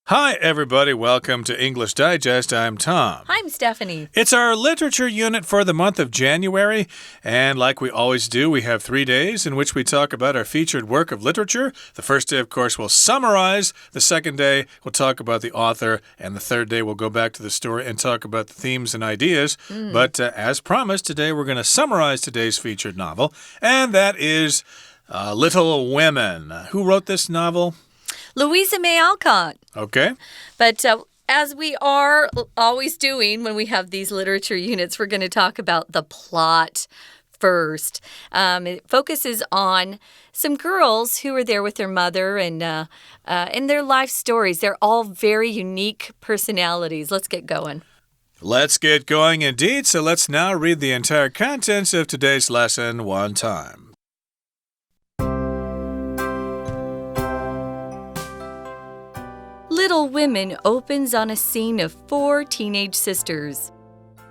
Hi, everybody. Welcome to English Digest. I'm Tom. I'm Stephanie. It's our literature unit for the month of January. And like we always do, we have 3 days in which we talk about our featured work of literature. The first day, of course, we'll summarize. The second day, we'll talk about the author. And the third day, we'll go back to the story and talk about the themes and ideas. But as promised, today we're going to summarize today's featured novel. And that is Little Women. Who wrote this novel? Louisa May Alcott. Okay. But as we are always doing when we have these literature units, we're going to talk about the plot first. It focuses on some girls who are there with their mother and their life stories. They're all very unique personalities. Let's get going. Let's get going indeed. So let's now read the entire contents of today's lesson one time. Little Women opens on a scene of 4 teenage sisters.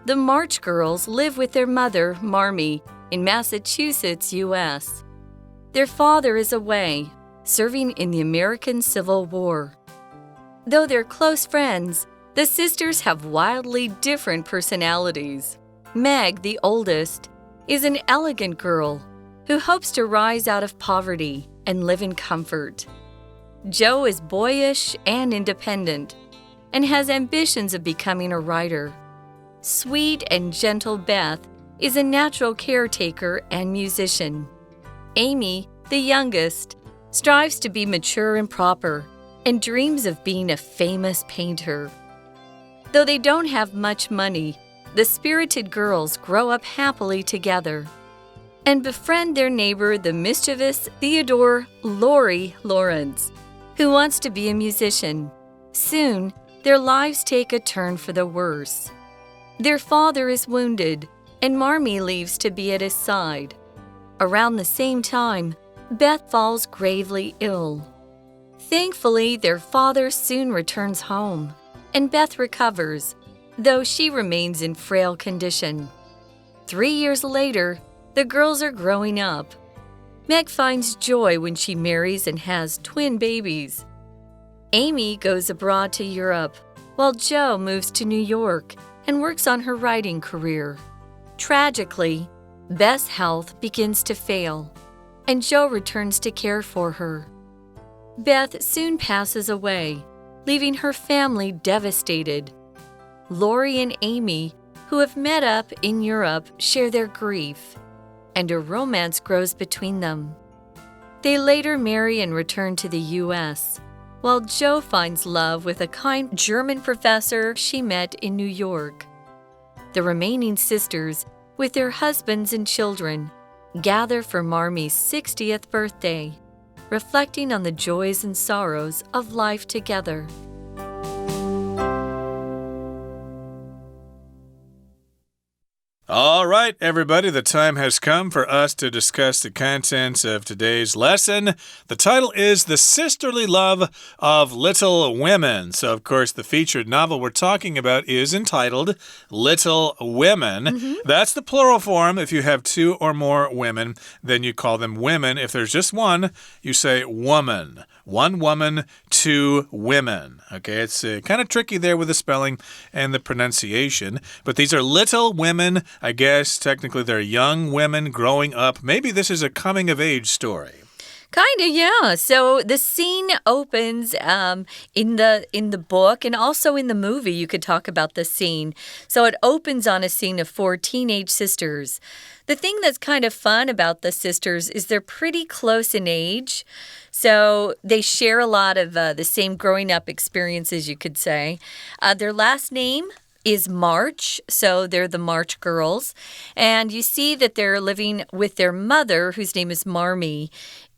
The March girls live with their mother, Marmee, in Massachusetts, U.S. Their father is away, serving in the American Civil War. Though they're close friends, the sisters have wildly different personalities. Meg, the oldest, is an elegant girl who hopes to rise out of poverty and live in comfort. Jo is boyish and independent and has ambitions of becoming a writer. Sweet and gentle Beth is a natural caretaker and musician. Amy, the youngest, strives to be mature and proper and dreams of being a famous painter. Though they don't have much money, the spirited girls grow up happily together and befriend their neighbor, the mischievous Theodore Laurie Lawrence, who wants to be a musician. Soon, their lives take a turn for the worse. Their father is wounded, and Marmee leaves to be at his side. Around the same time, Beth falls gravely ill. Thankfully, their father soon returns home, and Beth recovers, though she remains in frail condition. 3 years later, the girls are growing up. Meg finds joy when she marries and has twin babies. Amy goes abroad to Europe, while Jo moves to New York and works on her writing career. Tragically, Beth's health begins to fail, and Jo returns to care for her. Beth soon passes away, leaving her family devastated. Laurie and Amy, who have met up in Europe, share their grief, and a romance grows between them. They later marry and return to the U.S., while Jo finds love with a kind German professor she met in New York. The remaining sisters, with their husbands and children, gather for Marmee's 60th birthday, reflecting on the joys and sorrows of life together. All right, everybody, the time has come for us to discuss the contents of today's lesson. The title is The Sisterly Love of Little Women. So, of course, the featured novel we're talking about is entitled Little Women. That's the plural form. If you have 2 or more women, then you call them women. If there's just one, you say woman. 1 woman, 2 women. Okay, it's kind of tricky there with the spelling and the pronunciation. But these are little women. I guess technically they're young women growing up. Maybe this is a coming-of-age story. Kind of, yeah. So the scene opens in the book and also in the movie. You could talk about the scene. So it opens on a scene of 4 teenage sisters. The thing that's kind of fun about the sisters is they're pretty close in age. So they share a lot of the same growing up experiences, you could say. Their last name is March, so they're the March girls. And you see that they're living with their mother, whose name is Marmee,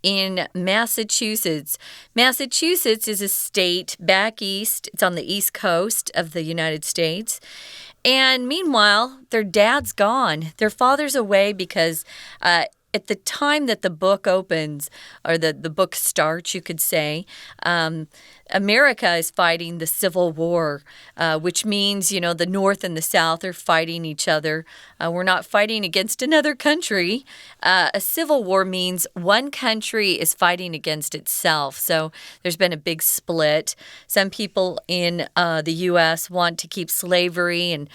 in Massachusetts. Massachusetts is a state back east. It's on the east coast of the United States. And meanwhile, their dad's gone. Their father's away because at the time that the book opens, or the book starts, you could say, America is fighting the Civil War, which means, the North and the South are fighting each other. We're not fighting against another country. A civil war means one country is fighting against itself. So there's been a big split. Some people in the U.S. want to keep slavery, and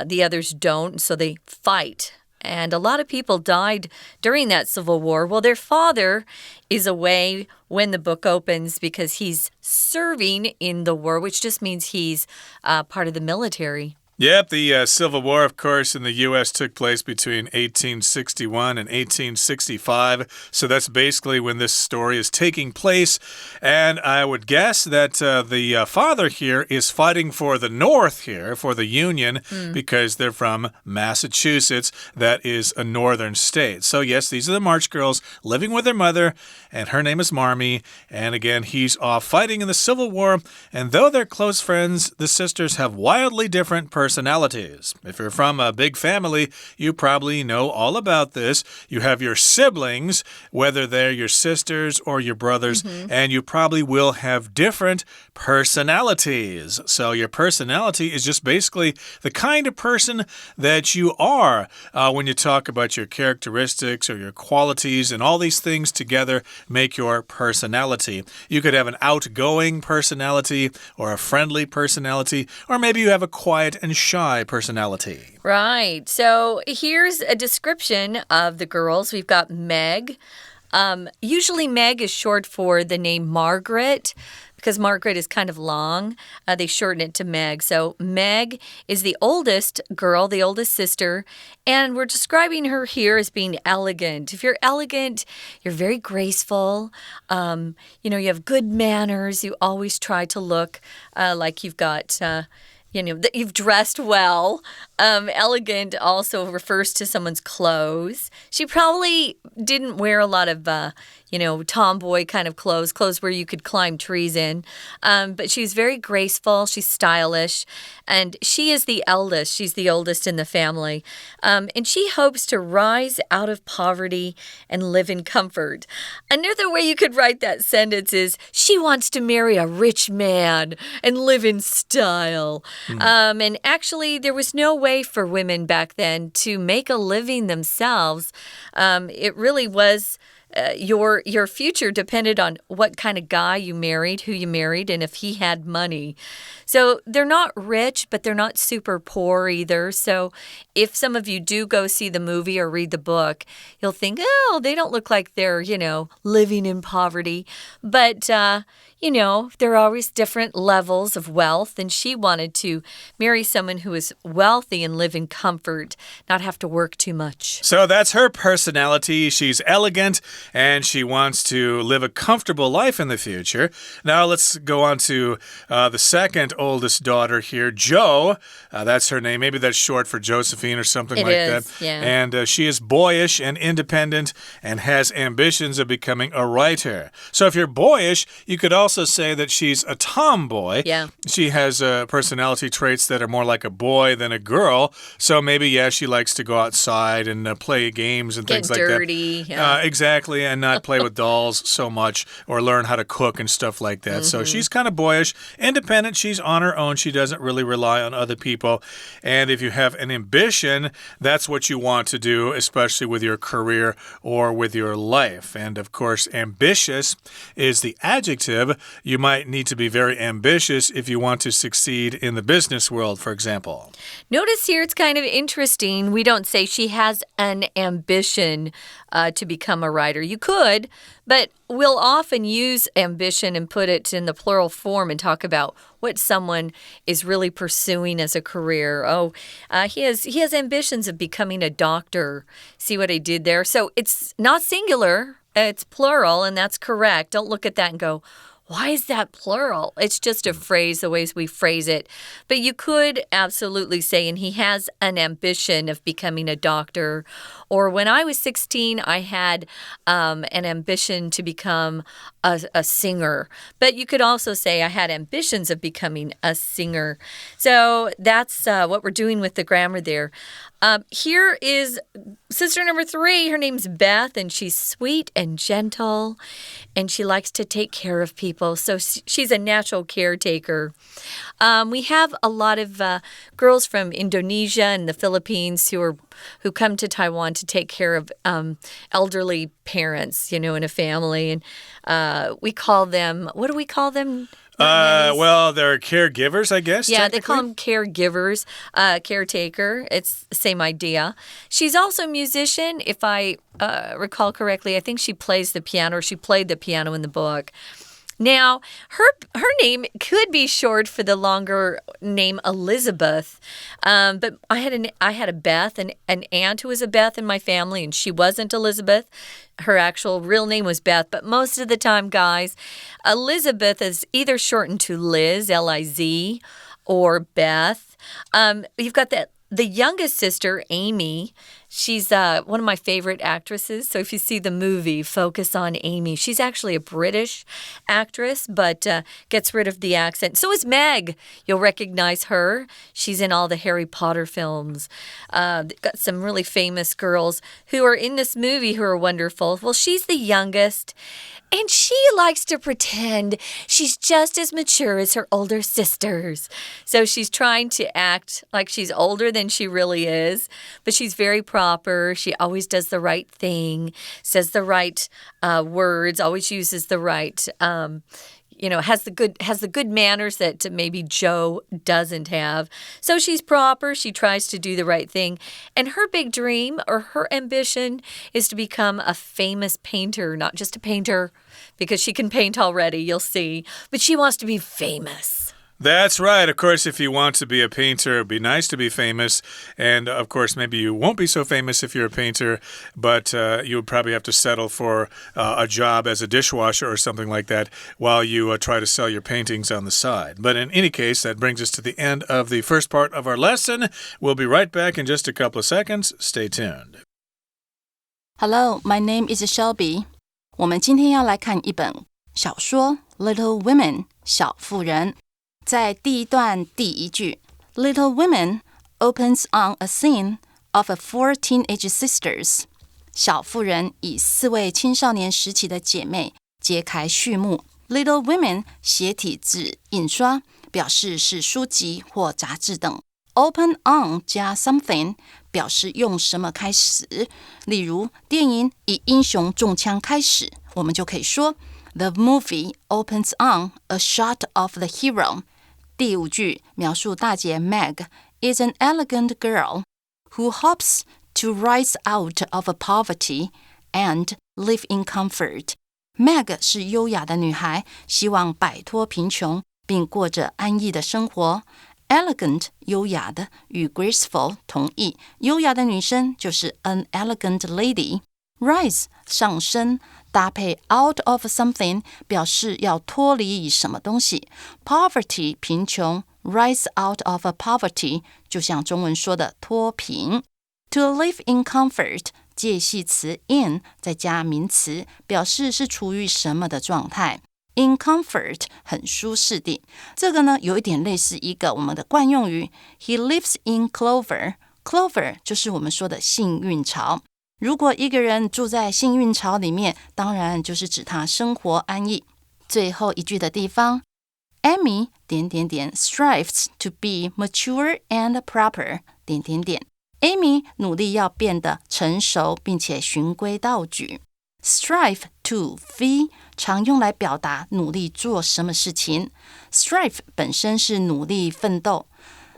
the others don't, so they fight. And a lot of people died during that Civil War. Well, their father is away when the book opens because he's serving in the war, which just means he's part of the military. Yep, the Civil War, of course, in the U.S. took place between 1861 and 1865. So that's basically when this story is taking place. And I would guess that the father here is fighting for the North here, for the Union, because they're from Massachusetts. That is a northern state. So yes, these are the March girls living with their mother, and her name is Marmee. And again, he's off fighting in the Civil War. And though they're close friends, the sisters have wildly different personalities. If you're from a big family, you probably know all about this. You have your siblings, whether they're your sisters or your brothers, and you probably will have different personalities. So your personality is just basically the kind of person that you are when you talk about your characteristics or your qualities, and all these things together make your personality. You could have an outgoing personality or a friendly personality, or maybe you have a quiet and shy personality. Right. So here's a description of the girls. We've got Meg. Usually Meg is short for the name Margaret, because Margaret is kind of long. They shorten it to Meg. So Meg is the oldest girl, the oldest sister, and we're describing her here as being elegant. If you're elegant, you're very graceful. You have good manners. You always try to look like you've got... that you've dressed well. Elegant also refers to someone's clothes. She probably didn't wear a lot of, tomboy kind of clothes where you could climb trees in. But she's very graceful. She's stylish. And she is the eldest. She's the oldest in the family. And she hopes to rise out of poverty and live in comfort. Another way you could write that sentence is, she wants to marry a rich man and live in style. And actually, there was no way for women back then to make a living themselves. It really was your future depended on what kind of guy you married, who you married, and if he had money. So they're not rich, but they're not super poor either. So if some of you do go see the movie or read the book, you'll think, oh, they don't look like they're, living in poverty. But, there are always different levels of wealth, and she wanted to marry someone who is wealthy and live in comfort, not have to work too much. So that's her personality. She's elegant, and she wants to live a comfortable life in the future. Now let's go on to the second oldest daughter here, Jo. That's her name. Maybe that's short for Josephine or something like that. Yeah. And she is boyish and independent and has ambitions of becoming a writer. So if you're boyish, you could also say that she's a tomboy. Yeah. She has personality traits that are more like a boy than a girl. So maybe, she likes to go outside and play games and things like that. Get dirty. Yeah. Exactly, and not play with dolls so much or learn how to cook and stuff like that. So she's kind of boyish, independent. She's on her own. She doesn't really rely on other people. And if you have an ambition, that's what you want to do, especially with your career or with your life. And of course, ambitious is the adjective. You might need to be very ambitious if you want to succeed in the business world, for example. Notice here it's kind of interesting. We don't say she has an ambition to become a writer. You could, but we'll often use ambition and put it in the plural form and talk about what someone is really pursuing as a career. Oh, he has ambitions of becoming a doctor. See what I did there? So it's not singular, it's plural, and that's correct. Don't look at that and go, why is that plural? It's just a phrase, the ways we phrase it. But you could absolutely say, and he has an ambition of becoming a doctor. Or when I was 16, I had an ambition to become a singer. But you could also say I had ambitions of becoming a singer. So that's what we're doing with the grammar there. Here is sister number 3. Her name's Beth, and she's sweet and gentle, and she likes to take care of people. So she's a natural caretaker. We have a lot of girls from Indonesia and the Philippines who come to Taiwan to take care of elderly parents, in a family. And we call them, what do we call them? Well, they're caregivers, I guess. Yeah, they call them caregivers, caretaker. It's the same idea. She's also a musician, if I recall correctly. I think she plays the piano, or she played the piano in the book. Now, her name could be short for the longer name Elizabeth, but I had a Beth, an aunt who was a Beth in my family, and she wasn't Elizabeth. Her actual real name was Beth, but most of the time, guys, Elizabeth is either shortened to Liz, L-I-Z, or Beth. You've got the youngest sister, Amy. She's one of my favorite actresses. So if you see the movie, focus on Amy. She's actually a British actress, but gets rid of the accent. So is Meg. You'll recognize her. She's in all the Harry Potter films. Got some really famous girls who are in this movie who are wonderful. Well, she's the youngest. And she likes to pretend she's just as mature as her older sisters. So she's trying to act like she's older than she really is. But she's very proper. She always does the right thing, says the right words, always uses the right has the good manners that maybe Joe doesn't have. So she's proper. She tries to do the right thing. And her big dream, or her ambition, is to become a famous painter. Not just a painter, because she can paint already, you'll see. But she wants to be famous. That's right. Of course, if you want to be a painter, it'd be nice to be famous. And, of course, maybe you won't be so famous if you're a painter, but you would probably have to settle for a job as a dishwasher or something like that while you try to sell your paintings on the side. But in any case, that brings us to the end of the first part of our lesson. We'll be right back in just a couple of seconds. Stay tuned. Hello, my name is Shelby. 我们今天要来看一本小说《Little Women》小妇人。在第一段第一句 Little Women opens on a scene of 4 teenage sisters 小妇人以4位青少年时期的姐妹揭开序幕 Little Women 斜体字印刷表示是书籍或杂志等 Open on 加 something 表示用什么开始例如电影以英雄中枪开始我们就可以说The movie opens on a shot of the hero. 第5句描述大姐 Meg is an elegant girl who hopes to rise out of poverty and live in comfort. Meg 是优雅的女孩，希望摆脱贫穷，并过着安逸的生活。Elegant 优雅的与 graceful 同义，优雅的女生就是 an elegant lady.Rise 上升搭配 out of something 表示要脱离什么东西 Poverty 贫穷 Rise out of poverty 就像中文说的脱贫 To live in comfort 介系词 in 再加名词表示是处于什么的状态 In comfort 很舒适的这个呢有一点类似一个我们的惯用语 He lives in clover Clover 就是我们说的幸运巢如果一个人住在幸运巢里面，当然就是指他生活安逸。最后一句的地方 Amy strives to be mature and proper Amy 努力要变得成熟并且循规蹈矩。Strive to v 常用来表达努力做什么事情。Strive 本身是努力奋斗。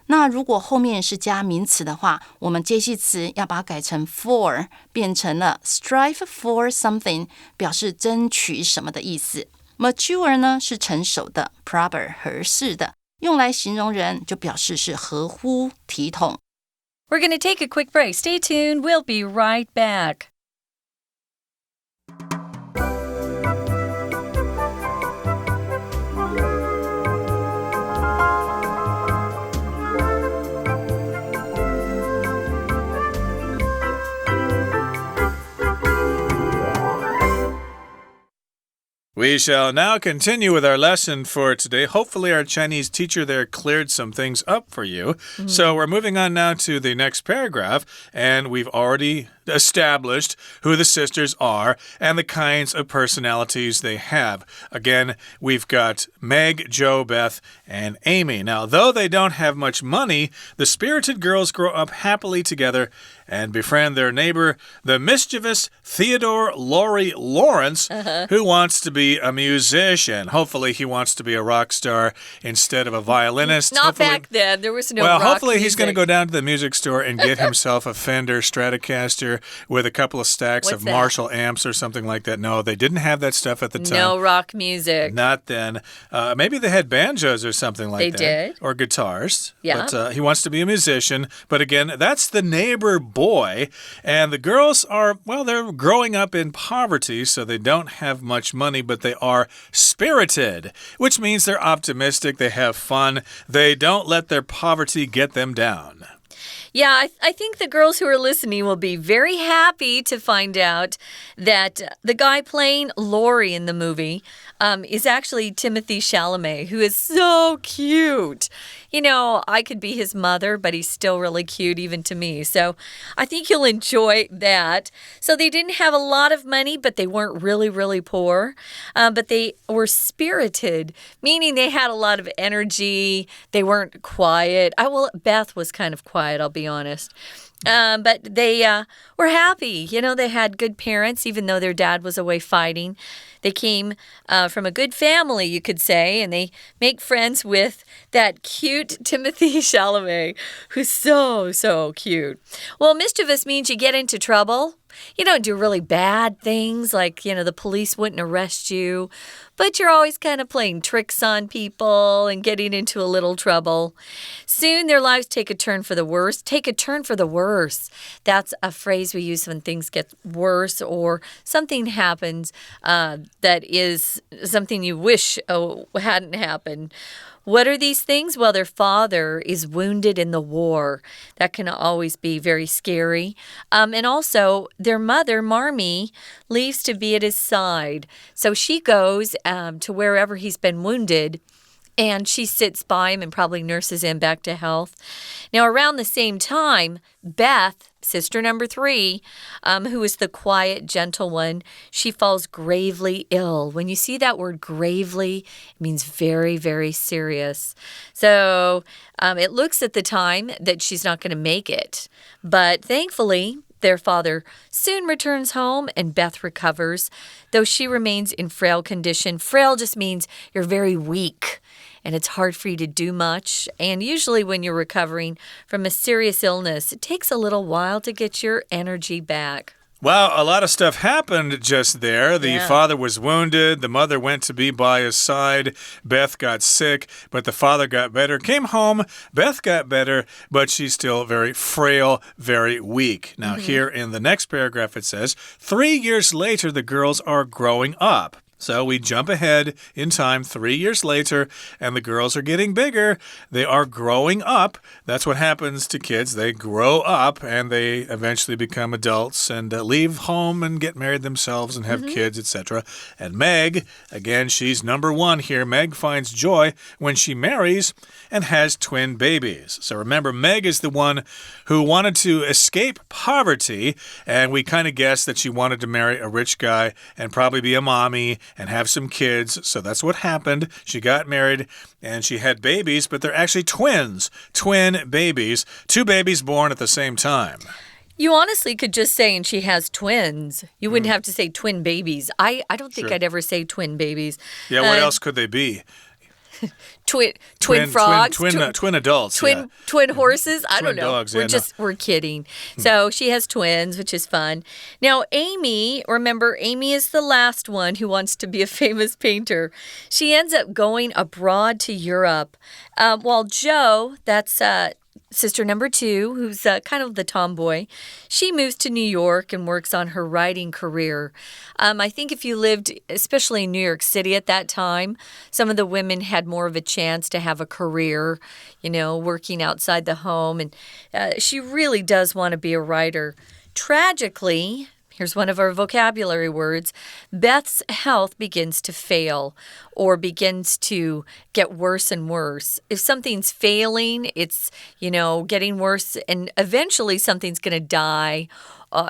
那如果后面是加名词的话，我们介系词要把它改成 for， 变成了 strive for something， 表示争取什么的意思。Mature 呢是成熟的 ，proper 合适的，用来形容人就表示是合乎体统。We're going to take a quick break. Stay tuned. We'll be right back. We shall now continue with our lesson for today. Hopefully our Chinese teacher there cleared some things up for you. So we're moving on now to the next paragraph, and we've already established who the sisters are and the kinds of personalities they have. Again, we've got Meg, Jo, Beth, and Amy. Now, though they don't have much money, the spirited girls grow up happily together and befriend their neighbor, the mischievous Theodore Laurie Lawrence, who wants to be a musician. Hopefully, he wants to be a rock star instead of a violinist. Not back then. There was no rock hopefully music. He's going to go down to the music store and get himself a Fender Stratocaster with a couple of stacks of Marshall amps or something like that. No, they didn't have that stuff at the time. No rock music. Not then. Maybe they had banjos or something like that. They did. Or guitars. Yeah. But he wants to be a musician. But again, that's the neighbor boy. And the girls are, well, they're growing up in poverty, so they don't have much money, but they are spirited, which means they're optimistic, they have fun, they don't let their poverty get them down. Yeah, I think the girls who are listening will be very happy to find out that the guy playing Laurie in the movie is actually Timothy Chalamet, who is so cute. You know, I could be his mother, but he's still really cute even to me. So I think you'll enjoy that. So they didn't have a lot of money, but they weren't really, really poor. But they were spirited, meaning they had a lot of energy. They weren't quiet. Beth was kind of quiet, I'll be honest. But they were happy. You know, they had good parents, even though their dad was away fighting. They came from a good family, you could say, and they make friends with that cute Timothy Chalamet, who's so, so cute. Well, mischievous means you get into trouble. You don't do really bad things like, you know, the police wouldn't arrest you, but you're always kind of playing tricks on people and getting into a little trouble. Soon their lives take a turn for the worse. Take a turn for the worse. That's a phrase we use when things get worse or something happens that is something you wish hadn't happened. What are these things? Well, their father is wounded in the war. That can always be very scary. And also, their mother, Marmee, leaves to be at his side. So she goes to wherever he's been wounded, and she sits by him and probably nurses him back to health. Now, around the same time, Beth, sister number 3, who is the quiet, gentle one, she falls gravely ill. When you see that word gravely, it means very, very serious. So it looks at the time that she's not going to make it. But thankfully, their father soon returns home and Beth recovers, though she remains in frail condition. Frail just means you're very weak. And it's hard for you to do much. And usually when you're recovering from a serious illness, it takes a little while to get your energy back. Well, a lot of stuff happened just there. The father was wounded. The mother went to be by his side. Beth got sick, but the father got better. Came home. Beth got better, but she's still very frail, very weak. Now, here in the next paragraph, it says, 3 years later, the girls are growing up. So we jump ahead in time 3 years later, and the girls are getting bigger. They are growing up. That's what happens to kids. They grow up, and they eventually become adults and leave home and get married themselves and have kids, etc. And Meg, again, she's number 1 here. Meg finds joy when she marries and has twin babies. So remember, Meg is the one who wanted to escape poverty, and we kind of guessed that she wanted to marry a rich guy and probably be a mommy and have some kids. So that's what happened. She got married and she had babies, but they're actually twins. Twin babies. 2 babies born at the same time. You honestly could just say, and she has twins. You wouldn't have to say twin babies. I don't think I'd ever say twin babies. Yeah, what else could they be? Twin frogs, twin adults, twin horses. I don't know. Dogs, we're kidding. So she has twins, which is fun. Now Amy, remember, Amy is the last one who wants to be a famous painter. She ends up going abroad to Europe, while Jo, that's sister number 2, who's kind of the tomboy, she moves to New York and works on her writing career. I think if you lived, especially in New York City at that time, some of the women had more of a chance to have a career, you know, working outside the home. And she really does want to be a writer. Tragically, Here's one of our vocabulary words. Beth's health begins to fail or begins to get worse and worse. If something's failing, it's, getting worse, and eventually something's going to die.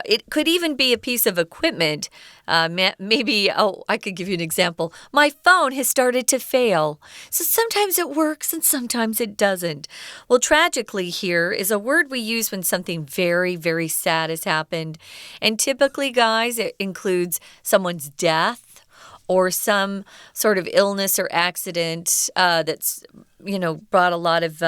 It could even be a piece of equipment. Maybe, I could give you an example. My phone has started to fail. So sometimes it works and sometimes it doesn't. Well, tragically here is a word we use when something very, very sad has happened. And typically, guys, it includes someone's death or some sort of illness or accident that's brought a lot of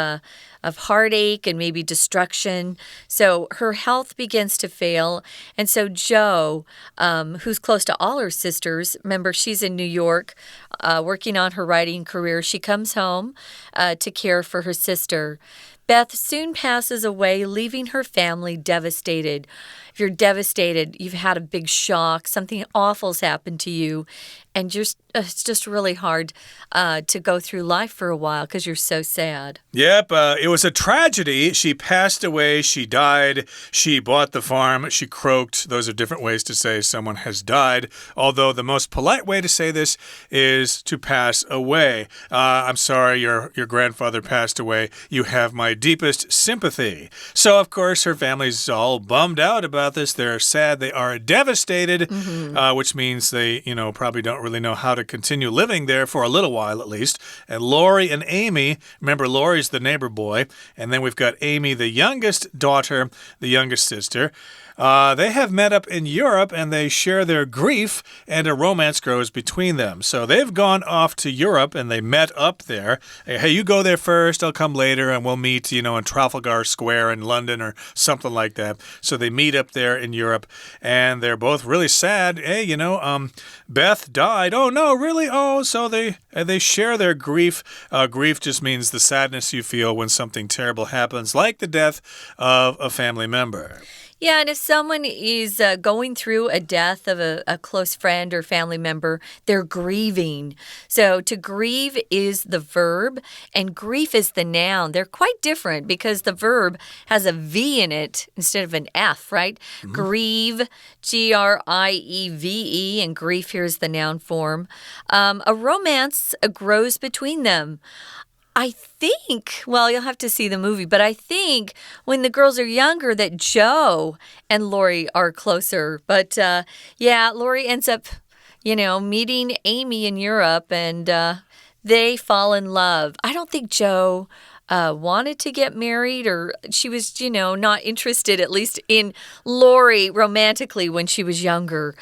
heartache and maybe destruction. So her health begins to fail. And so Jo, who's close to all her sisters, remember she's in New York working on her writing career. She comes home to care for her sister. Beth soon passes away, leaving her family devastated. If you're devastated, you've had a big shock, something awful's happened to you, and it's just really hard to go through life for a while because you're so sad. Yep, it was a tragedy. She passed away, she died, she bought the farm, she croaked. Those are different ways to say someone has died, although the most polite way to say this is to pass away. I'm sorry your grandfather passed away. You have my deepest sympathy. So, of course, her family's all bummed out about this. They're sad. They are devastated, which means they, probably don't really know how to continue living there for a little while at least. And Lori and Amy, remember Lori's the neighbor boy, and then we've got Amy, the youngest daughter, the youngest sister. They have met up in Europe and they share their grief, and a romance grows between them. So they've gone off to Europe and they met up there. Hey, you go there first, I'll come later, and we'll meet, in Trafalgar Square in London or something like that. So they meet up there in Europe and they're both really sad. Hey, Beth died. Oh, no, really? Oh, so they share their grief. Grief just means the sadness you feel when something terrible happens, like the death of a family member. Yeah, and if someone is going through a death of a close friend or family member, they're grieving. So to grieve is the verb, and grief is the noun. They're quite different because the verb has a V in it instead of an F, right? Grieve, Grieve, and grief here is the noun form. A romance grows between them. I think, well, you'll have to see the movie, but I think when the girls are younger that Jo and Lori are closer. But Lori ends up, meeting Amy in Europe and they fall in love. I don't think Jo wanted to get married, or she was, not interested, at least in Lori romantically when she was younger.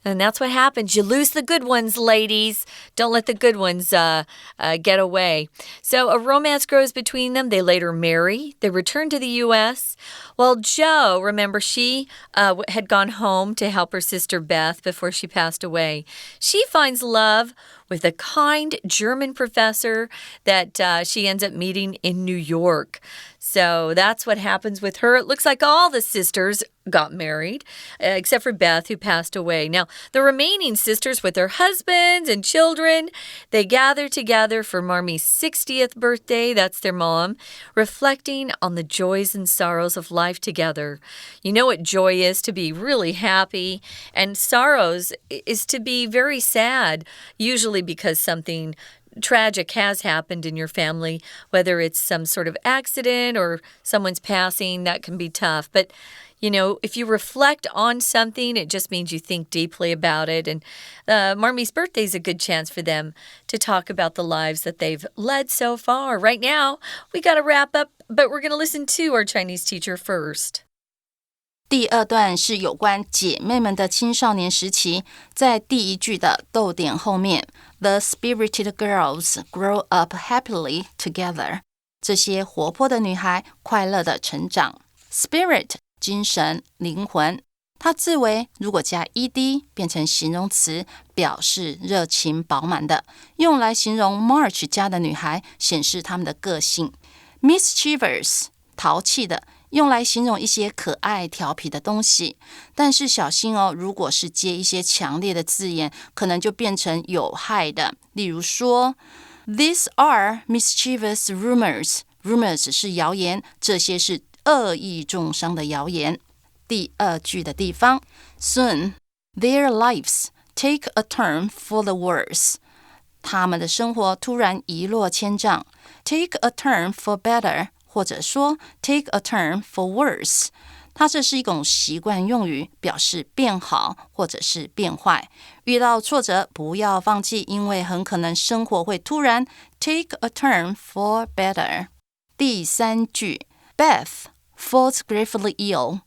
And that's what happens. You lose the good ones, ladies. Don't let the good ones get away. So a romance grows between them. They later marry. They return to the U.S. Well, Jo, remember, she had gone home to help her sister Beth before she passed away. She finds love with a kind German professor that she ends up meeting in New York. So that's what happens with her. It looks like all the sisters got married, except for Beth, who passed away. Now, the remaining sisters with their husbands and children, they gather together for Marmie's 60th birthday. That's their mom, reflecting on the joys and sorrows of life together. You know what joy is? To be really happy, and sorrows is to be very sad, usually because something tragic has happened in your family, whether it's some sort of accident or someone's passing. That can be tough. But if you reflect on something, it just means you think deeply about it. And Marmie's birthday is a good chance for them to talk about the lives that they've led so far. Right now, we got to wrap up, but we're going to listen to our Chinese teacher first. 第二段是有关姐妹们的青少年时期，在第一句的逗点后面 The spirited girls grow up happily together. 这些活泼的女孩快乐的成长。Spirit 精神、灵魂，它字为如果加 ed 变成形容词，表示热情饱满的，用来形容 March 家的女孩，显示她们的个性。Mischievous 淘气的，用来形容一些可爱调皮的东西。但是小心哦，如果是接一些强烈的字眼，可能就变成有害的。例如说 These are mischievous rumors. Rumors 是谣言，这些是恶意重伤的谣言。第2句的地方。Soon, their lives take a turn for the worse. 他们的生活突然一落千丈。Take a turn for better, 或者说 take a turn for worse。它这是一种习惯用语，表示变好或者是变坏。遇到挫折不要放弃，因为很可能生活会突然 take a turn for better。第3句 Beth falls gravely ill.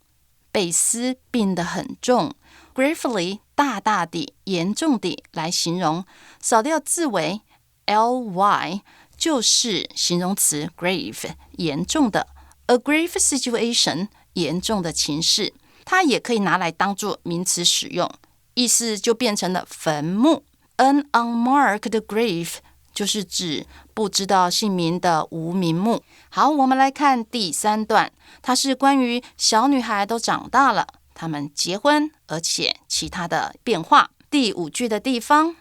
贝斯病得很重。Gravely 大大的、严重的来形容，扫掉字尾 ly 就是形容词 grave 严重的。A grave situation 严重的情势，它也可以拿来当作名词使用，意思就变成了坟墓。An unmarked grave 就是指不知道姓名的无名墓。好，我们来看第3段，它是关于小女孩都长大了，她们结婚，而且其他的变化。第5句的地方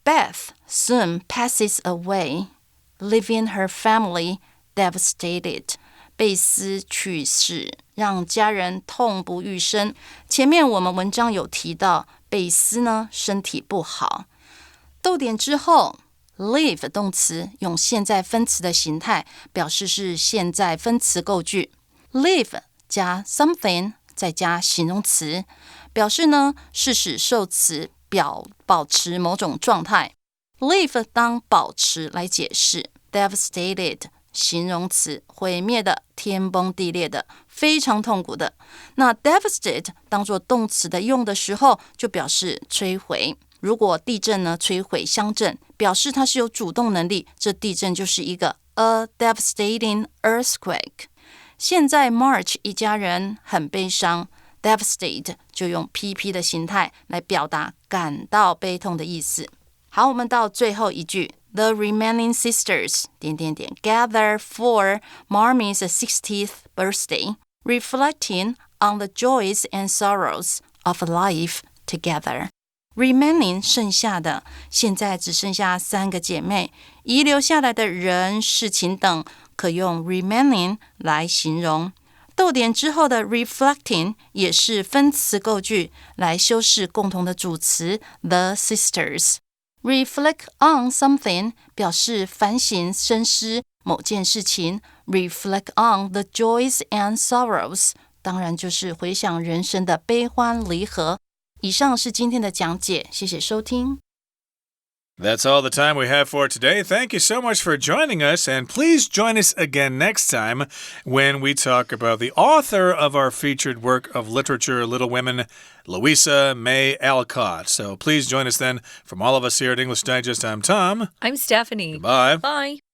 Beth soon passes away, leaving her family devastated. 贝斯去世，让家人痛不欲生。前面我们文章有提到，贝斯呢身体不好。逗点之后 leave 动词用现在分词的形态，表示是现在分词构句。leave 加 something 再加形容词，表示呢是使受词保持某种状态。leave 当保持来解释。devastated形容词毁灭的、天崩地裂的、非常痛苦的。那 devastate 当作动词的用的时候，就表示摧毁。如果地震呢摧毁乡镇，表示它是有主动能力，这地震就是一个 a devastating earthquake。现在 March 一家人很悲伤， devastate 就用 PP 的形态来表达感到悲痛的意思。好，我们到最后一句The remaining sisters... gather for Mommy's 60th birthday, reflecting on the joys and sorrows of life together. Remaining 剩下的，现在只剩下3个姐妹，遗留下来的人、事情等，可用 remaining 来形容。逗点之后的 reflecting 也是分词构句，来修饰共同的主词 the sisters。Reflect on something 表示反省深思某件事情。Reflect on the joys and sorrows 当然就是回想人生的悲欢离合。以上是今天的讲解，谢谢收听。That's all the time we have for today. Thank you so much for joining us, and please join us again next time when we talk about the author of our featured work of literature, Little Women, Louisa May Alcott. So please join us then. From all of us here at English Digest, I'm Tom. I'm Stephanie. Goodbye. Bye.